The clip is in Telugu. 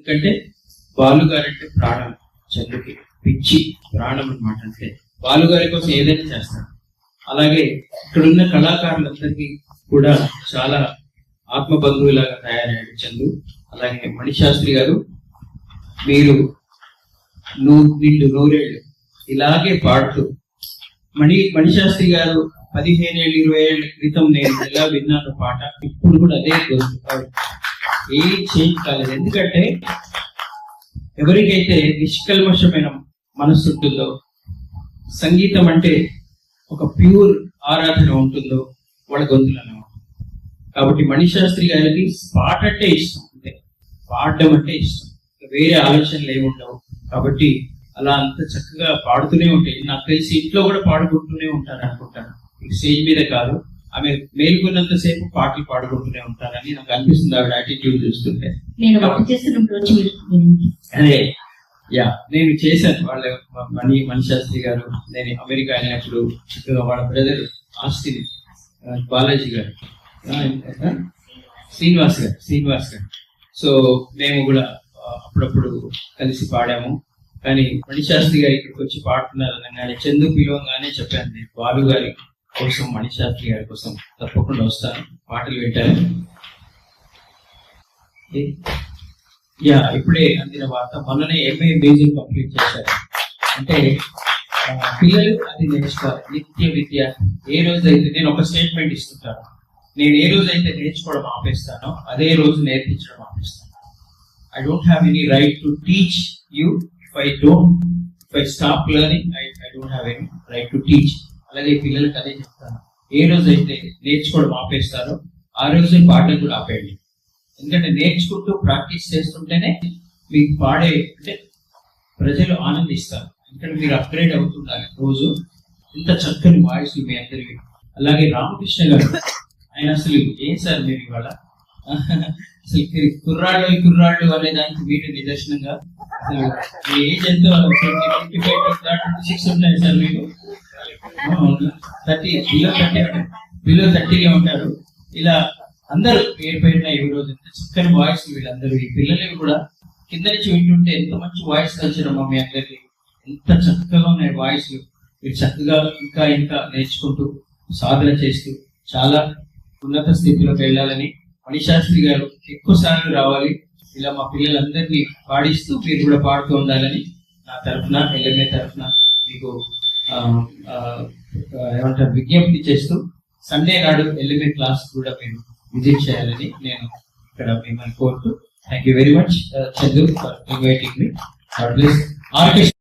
ఎందుకంటే బాలుగారు అంటే ప్రాణం, చంద్రుకి పిచ్చి ప్రాణం అనమాట. అంటే బాలుగారి కోసం ఏదైనా చేస్తాడు. అలాగే ఇక్కడున్న కళాకారులందరికీ కూడా చాలా ఆత్మబంధువులాగా తయారయ్యాడు చందు. అలాగే మణిశాస్త్రి గారు, మీరు నిండు నూరేళ్ళు ఇలాగే పాడుతూ మణిశాస్త్రి గారు 15 ఏళ్ళు 20 ఏళ్ళ క్రితం నేను ఎలా విన్నాను పాట, ఇప్పుడు కూడా అదే కోరుకుంటారు. ఏం చేంజ్ కాలేదు. ఎందుకంటే ఎవరికైతే నిష్కల్మషమైన మనస్సు ఉంటుందో, సంగీతం అంటే ఒక ప్యూర్ ఆరాధన ఉంటుందో వాళ్ళ గొంతులను. కాబట్టి మణిశాస్త్రి గారికి పాట అంటే ఇష్టం, అంటే పాడడం అంటే ఇష్టం, వేరే ఆలోచనలు ఏమి ఉండవు. కాబట్టి అలా అంత చక్కగా పాడుతూనే ఉంటాయి. నాకు తెలిసి ఇంట్లో కూడా పాడుకుంటూనే ఉంటారు అనుకుంటాను. స్టేజ్ మీద కాదు, ఆమె మేల్కొన్నంత సేపు పాటలు పాడుకుంటూనే ఉంటారని నాకు అనిపిస్తుంది ఆవిడ యాటిట్యూడ్ చూస్తుంటే. అదే నేను చేశాను. వాళ్ళ మణిశాస్త్రి గారు, నేను అమెరికా వెళ్ళినప్పుడు చక్కగా వాళ్ళ బ్రదర్ ఆస్టిన్ బాలాజీ గారు, శ్రీనివాస్ గారు, సో మేము కూడా అప్పుడప్పుడు కలిసి పాడాము. కానీ మణిశాస్త్రి గారు ఇక్కడికి వచ్చి పాడుతున్నారు అనగానే, చందు పిలవంగానే చెప్పాను, నేను బాలు గారి కోసం, మణిశాస్త్రి గారి కోసం తప్పకుండా వస్తాను, పాటలు వింటాను. ఇప్పుడే అందిన వార్త, మొన్ననే ఎంఏ మ్యూజిక్ కంప్లీట్ చేశారు. అంటే పిల్లలు అది నేర్చుకోవాలి, నిత్య విద్య. ఏ రోజైతే నేను ఒక స్టేట్మెంట్ ఇస్తుంటాను, నేను ఏ రోజైతే నేర్చుకోవడం ఆపేస్తానో అదే రోజు నేర్పించడం ఆపేస్తాను. I don't have any right to teach you. If I stop learning, I don't have any right to teach. అలాగే పిల్లలకి అదే చెప్తాను, ఏ రోజైతే నేర్చుకోవడం ఆపేస్తారో ఆ రోజే పాటలు కూడా ఆపేయండి. ఎందుకంటే నేర్చుకుంటూ ప్రాక్టీస్ చేస్తుంటేనే మీకు పాడే అంటే ప్రజలు ఆనందిస్తారు. ఎందుకంటే మీరు అప్గ్రేడ్ అవుతుండాలి రోజు. ఇంత చక్కని వాయిస్ మీ అందరికీ. అలాగే రామకృష్ణ గారు, ఆయన అసలు ఏం సార్ మీరు ఇవాళ అసలు కుర్రాళ్ళు అనే దానికి మీరు నిదర్శనంగా. అసలు మీ ఏజ్ ఎంత? 25-26 ఉన్నాయి సార్ మీకు. 30 బిలో 30గా ఉంటారు. ఇలా అందరూ పేరుపైన ఈ రోజు ఎంత చక్కని వాయిస్ వీళ్ళందరూ. ఈ పిల్లలు కూడా కింద నుంచి వింటుంటే ఎంత మంచి వాయిస్ కలిసిరమ్మా మీ అందరికి. ఎంత చక్కగా ఉన్నాయి వాయిస్లు. మీరు చక్కగా ఇంకా నేర్చుకుంటూ సాధన చేస్తూ చాలా ఉన్నత స్థితిలోకి వెళ్ళాలని, మణిశాస్త్రి గారు ఎక్కువ సార్లు రావాలి, ఇలా మా పిల్లలందరినీ పాడిస్తూ మీరు కూడా పాడుతూ ఉండాలని నా తరఫున, ఎల్ఎంఏ తరఫున మీకు ఏమంటారు విజ్ఞప్తి చేస్తూ, సండే నాడు ఎల్ఎంఏ క్లాస్ కూడా మీరు విజిట్ చేయాలని నేను ఇక్కడ మిమ్మల్ని కోరుతూ, thank you very much Chandu for inviting me. God bless. Orchestra